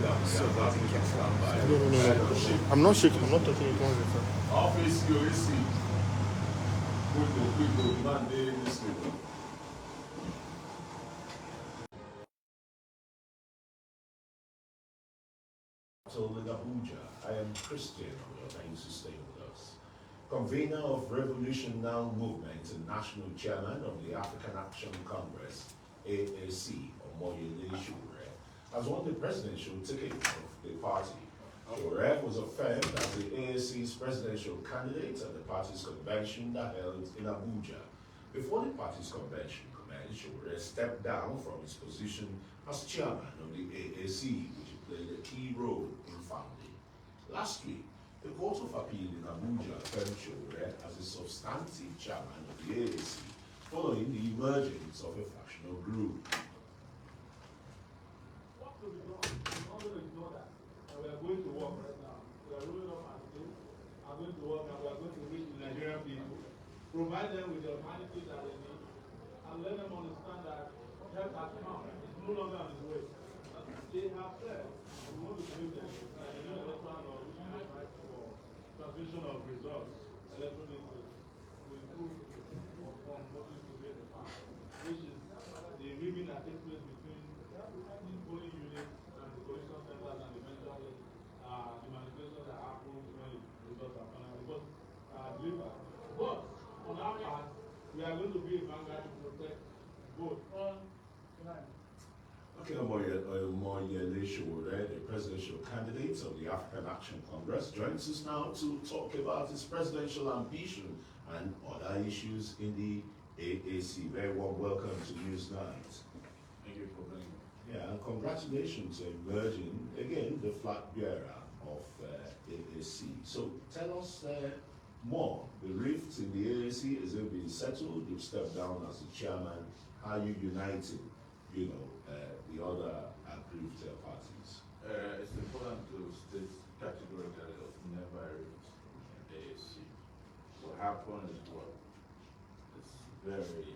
No. I'm not shaking. I'm not touching it. Office, you see. Quick, man, this in Abuja. I am Christian. Thanks to stay with us. Convener of Revolution Now Movement and National Chairman of the African Action Congress, AAC, Omoyele Sowore, has won the presidential ticket of the party. Sowore was affirmed as the AAC's presidential candidate at the party's convention that held in Abuja. Before the party's convention commenced, Sowore stepped down from his position as chairman of the AAC, which played a key role in founding. Last week, the Court of Appeal in Abuja affirmed Sowore as a substantive chairman of the AAC, following the emergence of a factional group. What to be done? We're not going to ignore that. And we are going to work right now. We are rolling up our sleeves. We are going to work and we are going to reach the Nigerian people, provide them with the humanity that they need, and let them understand that help has come. It's no longer on its way. They have said, we want to give them a new electoral law which is right for transmission of results electronically will improve from voting to be the fact, which is the rigging that takes place between the polling units and the collection centers and eventually the manipulations that happen when results are final delivered. But on our part, we are going to be a vanguard to protect both. Okay, Omoyele Sowore, the presidential candidate of the African Action Congress, joins us now to talk about his presidential ambition and other issues in the AAC. Very warm welcome to News Night. Thank you for bringing me. Yeah, and congratulations on emerging, again, the flag bearer of AAC. So tell us more. The rift in the AAC, has it been settled? You've stepped down as the chairman. How are you uniting, the other aggrieved parties? It's important to state categorically that it was never a rift in AAC. What happened is what it's very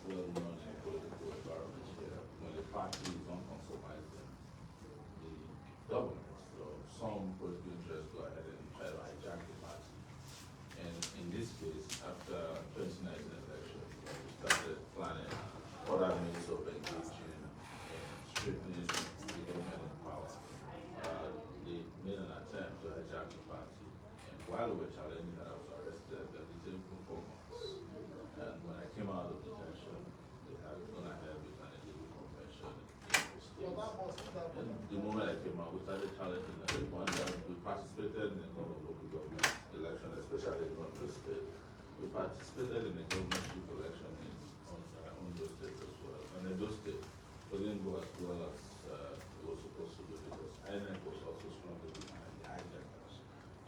well known in political environment here. When the parties don't compromise them, the government, so some political interests go ahead and try to hijack the party. And in this case, after 2019 election, we started planning other means of engaging and strengthening the government in power. They made an attempt to hijack the party, and while we were challenging that, I was arrested and detained for 4 months. And when I came out of detention, they had gone ahead with an illegal convention in the state. And the moment I came out, we started challenging everyone that we participated in the local government election, especially in Ondo State. We participated in the governorship election in Ondo State as well. And Ondo State didn't go as well as it was supposed to do because INEC was also strongly behind the hijackers.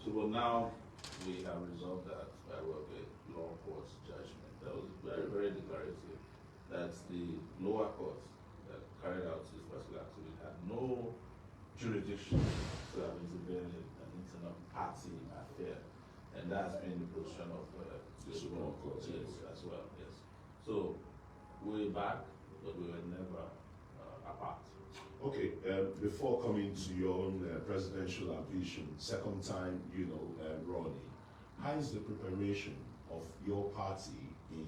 So, but now we have resolved that by way of a law court's judgment that was very, very declarative that the lower court that carried out this particular activity had no jurisdiction to have intervened in an internal party affair. And that's been the position of the Supreme Court as well, yes. So we're back, but we were never apart. Okay, before coming to your own presidential ambition, second time, running, how is the preparation of your party in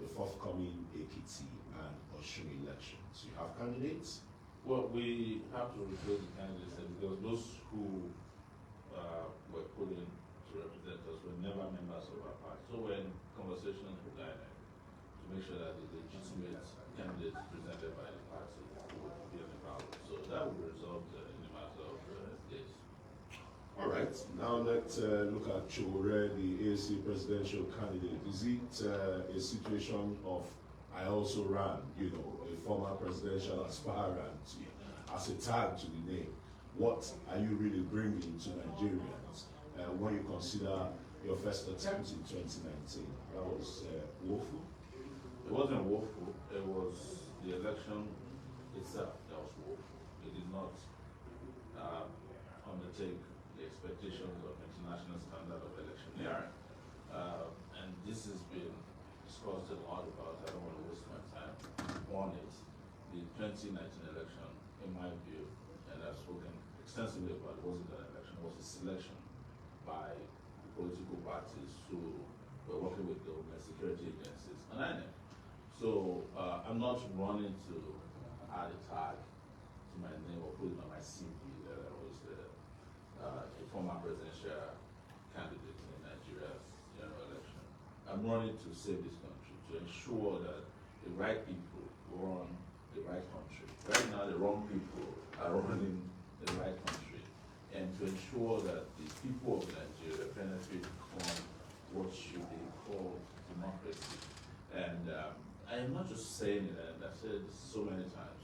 the forthcoming Ekiti and Osun elections? You have candidates? Well, we have to replace the candidates because those who were put in to represent us were never members of our party. So we're in conversations with INEC to make sure that the legitimate candidates presented by the party will be on the ballot. So that will be resolved in a matter of days. All right, now let's look at Sowore, the AAC presidential candidate. Is it a situation of, I also ran, a former presidential aspirant as a tag to the name? What are you really bringing to Nigerians when you consider your first attempt in 2019? That was woeful? It wasn't woeful, it was the election itself that was woeful. It did not undertake the expectations of international standard of electioneering. And this has been discussed a lot about. I don't want to waste my time on it. The 2019 election in my view, and I've spoken extensively about it, wasn't an election, it was a selection by the political parties who were working with government security agencies and INEC. So I'm not running to add a tag to my name or put it on my CV that I was a former presidential candidate in Nigeria's general election. I'm running to save this country, to ensure that the right people run the right country. Right now, the wrong people are running the right country, and to ensure that the people of Nigeria benefit from what should be called democracy. And I am not just saying it, and I've said this so many times.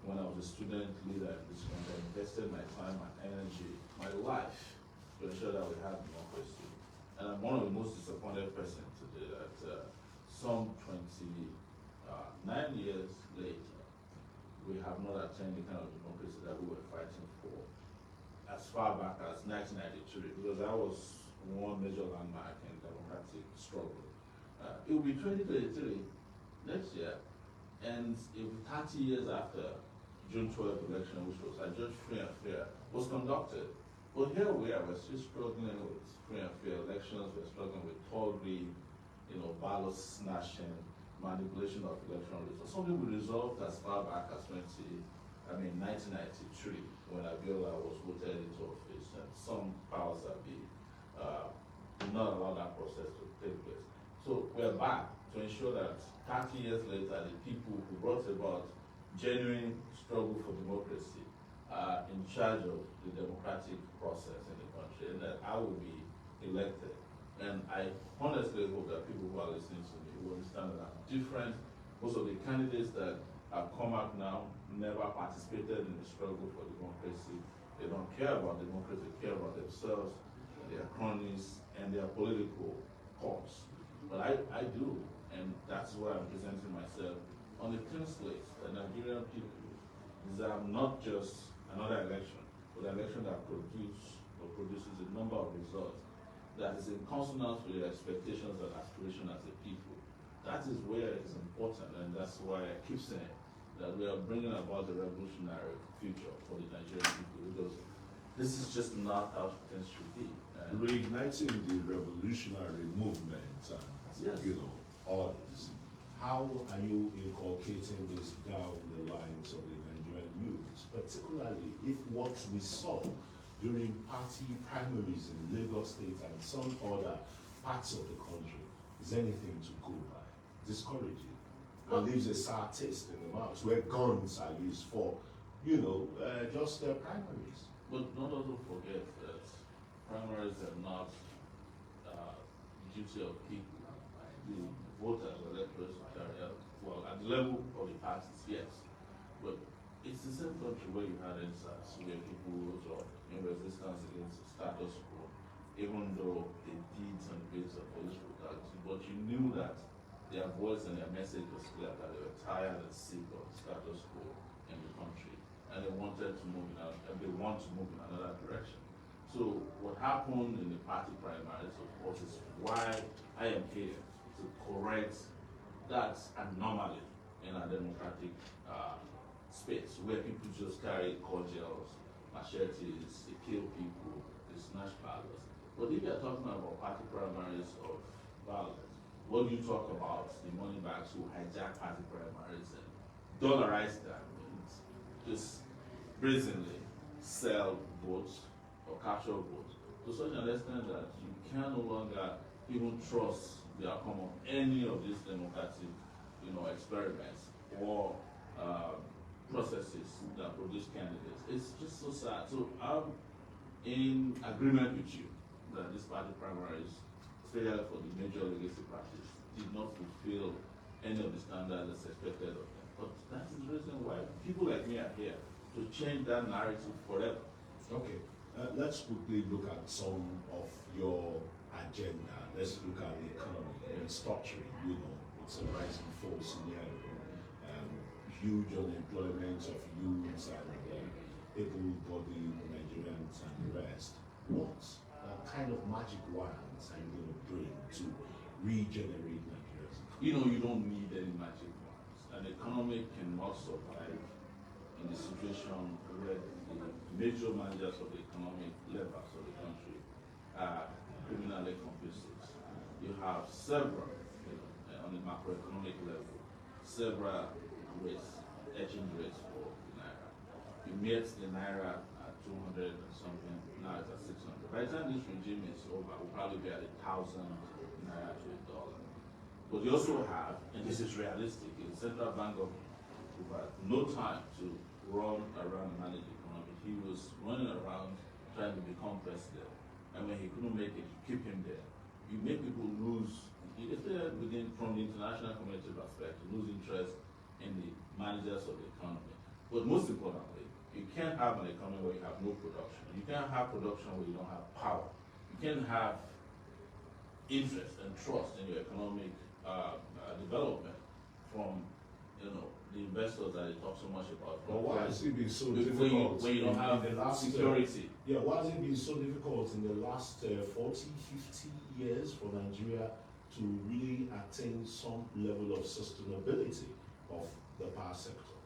When I was a student leader in this country, I invested my time and energy, my life, to ensure that we have democracy. And I'm one of the most disappointed persons today that some 29 years later, we have not attained the kind of democracy that we were fighting for as far back as 1993, because that was one major landmark in democratic struggle. It will be 2023 next year, and it will be 30 years after June 12th election, which was adjudged free and fair, was conducted. But here we are, we're still struggling with free and fair elections, we're struggling with tawdry, ballot snatching, manipulation of election results. Something we resolved as far back as 1993, when Abiola was voted into office, and some powers that be did not allow that process to take place. So we're back to ensure that 30 years later, the people who brought about genuine struggle for democracy are in charge of the democratic process in the country, and that I will be elected. And I honestly hope that people who are listening to me will understand that I'm different. Most of the candidates that have come out now never participated in the struggle for democracy. They don't care about democracy, they care about themselves, their cronies, and their political cause. But I do, and that's why I'm presenting myself on a clean slate. The Nigerian people deserve not just another election, but an election that produces a number of results that is in consonance with their expectations and aspirations as a people. That is where it's important, and that's why I keep saying that we are bringing about the revolutionary future for the Nigerian people, because this is just not how things should be. Reigniting the revolutionary movement and Yes. all this. How are you inculcating this down the lines of the Nigerian youth, particularly if what we saw during party primaries in Lagos State and some other parts of the country is anything to go by? Discouraging. And leaves a sour taste in the mouth, where guns are used for, just primaries. But not also forget that primaries are not duty of people. The voters, electors carry out, well, at the level of the parties, yes. But it's the same country where you had insights, where people rose up in resistance against the status quo, even though they did some bits of police brutality. But you knew that their voice and their message was clear, that they were tired and sick of the status quo in the country, and they wanted to move in and they want to move in another direction. So what happened in the party primaries, of course, is why I am here, to correct that anomaly in a democratic space, where people just carry cordials, machetes, they kill people, they snatch ballots. But if you're talking about party primaries of violence, what do you talk about the money bags who hijack party primaries and dollarize them and just brazenly sell votes or capture votes to such an extent that you can no longer even trust the outcome of any of these democratic, experiments or processes that produce candidates. It's just so sad. So I'm in agreement with you that this party primaries, especially for the major legacy parties, did not fulfill any of the standards that's expected of them. But that is the reason why people like me are here, to change that narrative forever. Okay, let's quickly look at some of your agenda. Let's look at the economy, restructuring, it's a rising force in the area. Huge unemployment of youths and able-bodied Nigerians and the rest. What kind of magic wands are you going to bring to regenerate Nigeria's economy? You don't need any magic wands. An economy cannot survive in the situation where the major managers of the economic levers of the country are criminally complicit. You have several, on the macroeconomic level, several rates, exchange rates for the naira. You met the naira at 200 and something, now it's at 600. By the time this regime is over, we'll probably be at 1,000 naira to $1. But you also have, and this is realistic, the central bank of had no time to run around and manage the economy. He was running around trying to become president. And when he couldn't make it, you keep him there. You make people lose, if they're within, from the international community perspective, lose interest in the managers of the economy. But most importantly, you can't have an economy where you have no production. You can't have production where you don't have power. You can't have interest and trust in your economic development from, the investors that they talk so much about. But why has it been so difficult when you don't have in the last security? Why has it been so difficult in the last 40, 50 years for Nigeria to really attain some level of sustainability of the power sector?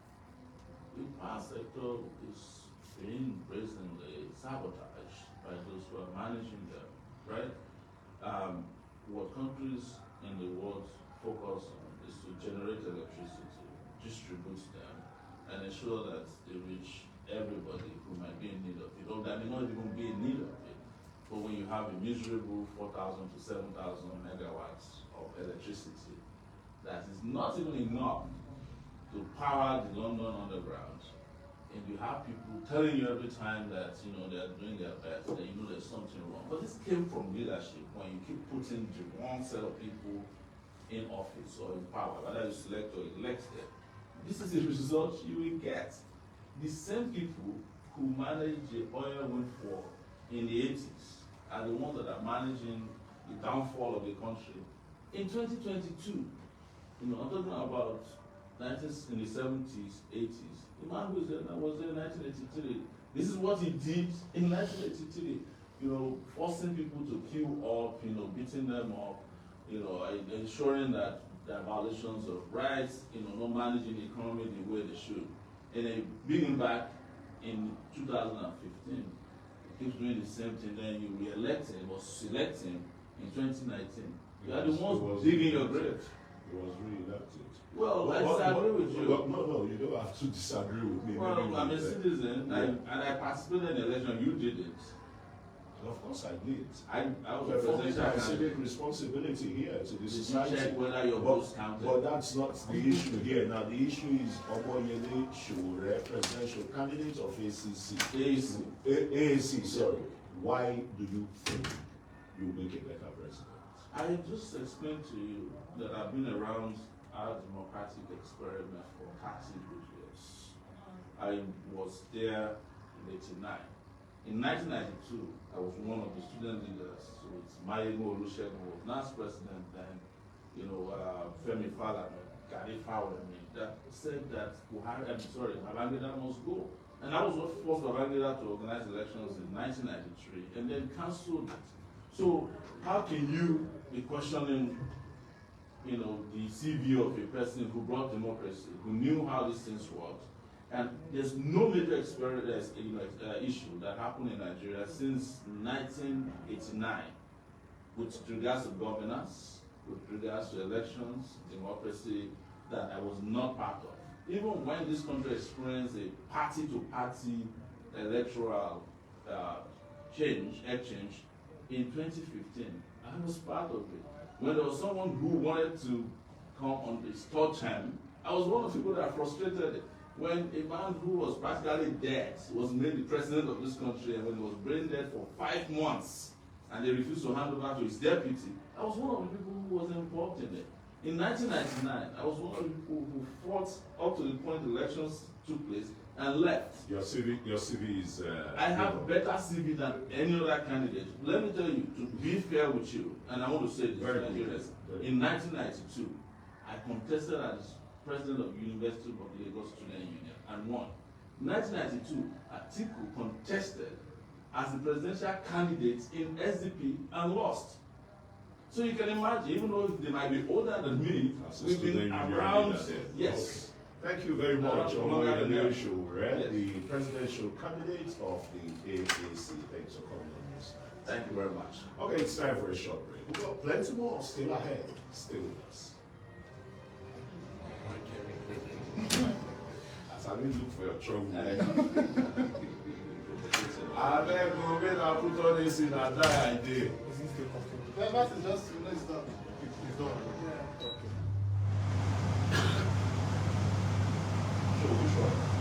The power sector is being brazenly sabotaged by those who are managing them, right? What countries in the world focus on is to generate electricity, distribute them, and ensure that they reach everybody who might be in need of it, or that may not even be in need of it. But when you have a miserable 4,000 to 7,000 megawatts of electricity, that is not even enough to power the London Underground, and you have people telling you every time that they're doing their best, that there's something wrong. But this came from leadership when you keep putting the wrong set of people in office or in power, whether you select or elect them. This is the result you will get. The same people who managed the oil windfall in the 80s are the ones that are managing the downfall of the country in 2022. I'm talking about in the 70s, 80s. The man who was there in 1983. This is what he did in 1983. Forcing people to queue up, beating them up, ensuring that there are violations of rights, not managing the economy the way they should. And then bringing back in 2015, he keeps doing the same thing, then you re-elect him or select him in 2019. You are the ones digging your grave. He was re-elected. Well, I disagree with you. No, you don't have to disagree with me. Well, I'm a citizen, and I participated in the election. You didn't. Of course I did. I was a Performing my presidential civic candidate. responsibility here to the Did you society. check whether your votes counted? But that's not the issue here. Now the issue is Omoyele Sowore, presidential candidate of ACC. AAC, sorry. Why do you think you make a better president? I just explained to you that I've been around our democratic experiment for 30 good years. I was there in '89. In 1992, I was one of the student leaders with Mayemo Olusegun, who was NAS president then, Femi Falana, Gadi Fawemi, that said that Babangida must go. And I was what forced Babangida to organize elections in 1993 and then cancelled it. So how can you be questioning the CV of a person who brought democracy, who knew how these things worked? And there's no major issue that happened in Nigeria since 1989 with regards to governance, with regards to elections, democracy, that I was not part of. Even when this country experienced a party-to-party electoral exchange in 2015, I was part of it. When there was someone who wanted to come on his third term, I was one of the people that frustrated it. When a man who was practically dead was made the president of this country, and when he was brain dead for 5 months, and they refused to hand over to his deputy, I was one of the people who was involved in it. In 1999, I was one of the people who fought up to the point elections took place and left. Your CV is... I have better CV than any other candidate. Let me tell you, to be fair with you, and I want to say this to Nigerians, in 1992, I contested as president of University of Lagos Student Union and won. In 1992, Atiku contested as the presidential candidate in SDP and lost. So you can imagine, even though they might be older than me, we've been around, yes. Thank you very much, Omoyele Sowore, the presidential candidate of the AAC. Thanks for coming on this. Thank you very much. Okay, it's time for a short break. We've got plenty more still ahead. Stay with us. As I really look for your trouble. I beg you, when I put on this in a die idea. Is he still confused? That is just, it's done. He's done. Yeah. Okay. So which one?